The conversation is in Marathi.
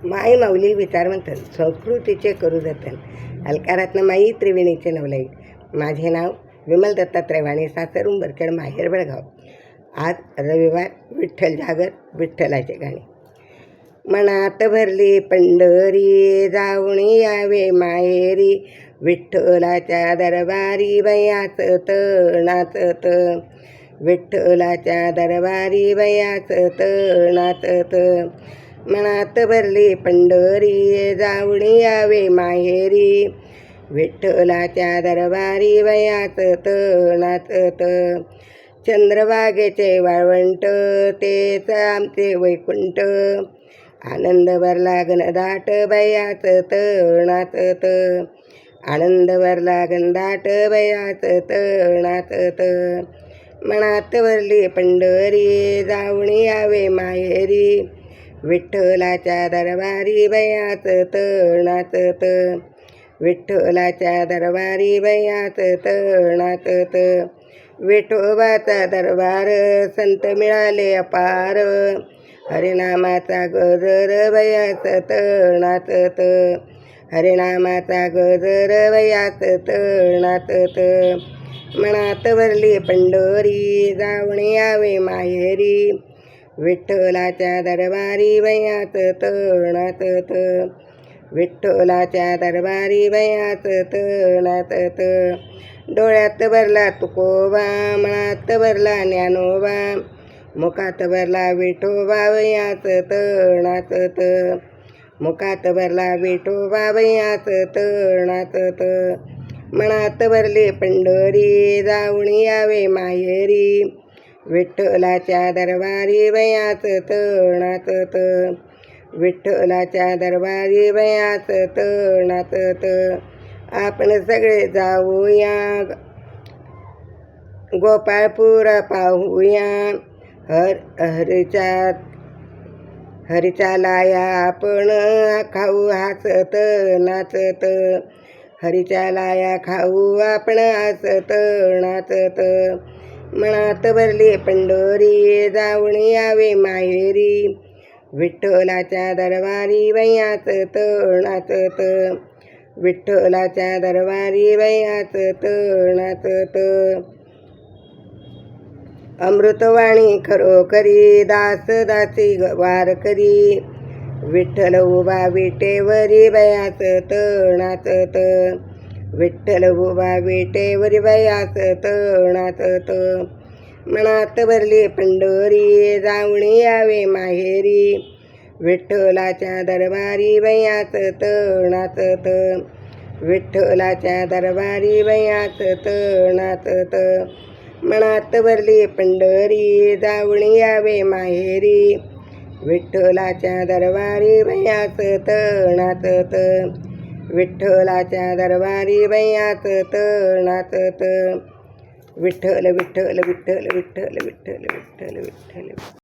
माई माऊली विचारवंतन संस्कृतीचे करू जतन अलकारातनं माई त्रिवेणीचे नवलाई। माझे नाव विमल दत्तात्रय वाणी, सासर उंबरखेड, माहेर बेळगाव। आज रविवार, विठ्ठल जागर, विठ्ठलाचे गाणे। मनात भरली पंढरी, जाऊन यावे माहेरी, विठ्ठलाच्या दरबारी बयाच नाचत, विठ्ठलाच्या दरबारी बयाच नाचत। मनात भरली पंढरी, जाऊन यावे माहेरी, विठ्ठलाच्या दरबारी बयाच नाचत। चंद्रभागेचे वाळवंट, तेच आमचे वैकुंठ, आनंद भरला घनदाट बयाच नाचत, आनंद भरला घनदाट बयाच नाचत। मनात भरली पंढरी, जाऊन यावे माहेरी, विठ्ठलाच्या दरबारी बयाच नाचत, विठ्ठलाच्या दरबारी बयाच नाचत। विठोबाचा दरबार, संत मिळाले अपार, हरिनामाचा गजर बयाच नाचत, हरिनामाचा गजर बयाच नाचत। मनात भरली पंढरी, जाऊन यावे माहेरी, विठ्ठलाच्या दरबारी बयाच नाचत, विठ्ठलाच्या दरबारी बयाच नाचत। डोळ्यात भरला तुकोबा, मनात भरला ज्ञानोबा, मुखात भरला विठोबा बयाच नाचत, मुखात भरला विठोबा बयाच नाचत। मनात भरली पंढरी, जाऊन यावे माहेरी, विठ्ठलाच्या दरबारी बयाच नाचत, विठ्ठलाच्या दरबारी बयाच नाचत। आपण सगळे जाऊया गोपाळपूर पाहूया, हरीच्या लाया आपण खाऊ हसत नाचत, हरीच्या लाया खाऊ आपण हसत नाचत। मनात भरली पंढरी, जाऊन यावे माहेरी, विठ्ठलाच्या दरबारी बयाच नाचत, विठ्ठलाच्या दरबारी बयाच नाचत। अमृतवाणी खरोखरी, दास दासी वारकरी, विठ्ठल उभा विटेवरी बयाच नाचत, विठ्ठल उभा विटेवरी बयाच नाचत। मनात भरली पंढरी, जाऊन यावे माहेरी, विठ्ठलाच्या दरबारी बयाच नाचत, विठ्ठलाच्या दरबारी बयाच नाचत। मनात भरली पंढरी, जाऊन यावे माहेरी, विठ्ठलाच्या दरबारी बयाच नाचत, विठ्ठलाच्या दरबारी बयाच नाचत। विठ्ठल विठ्ठल विठ्ठल विठ्ठल विठ्ठल विठ्ठल विठ्ठल।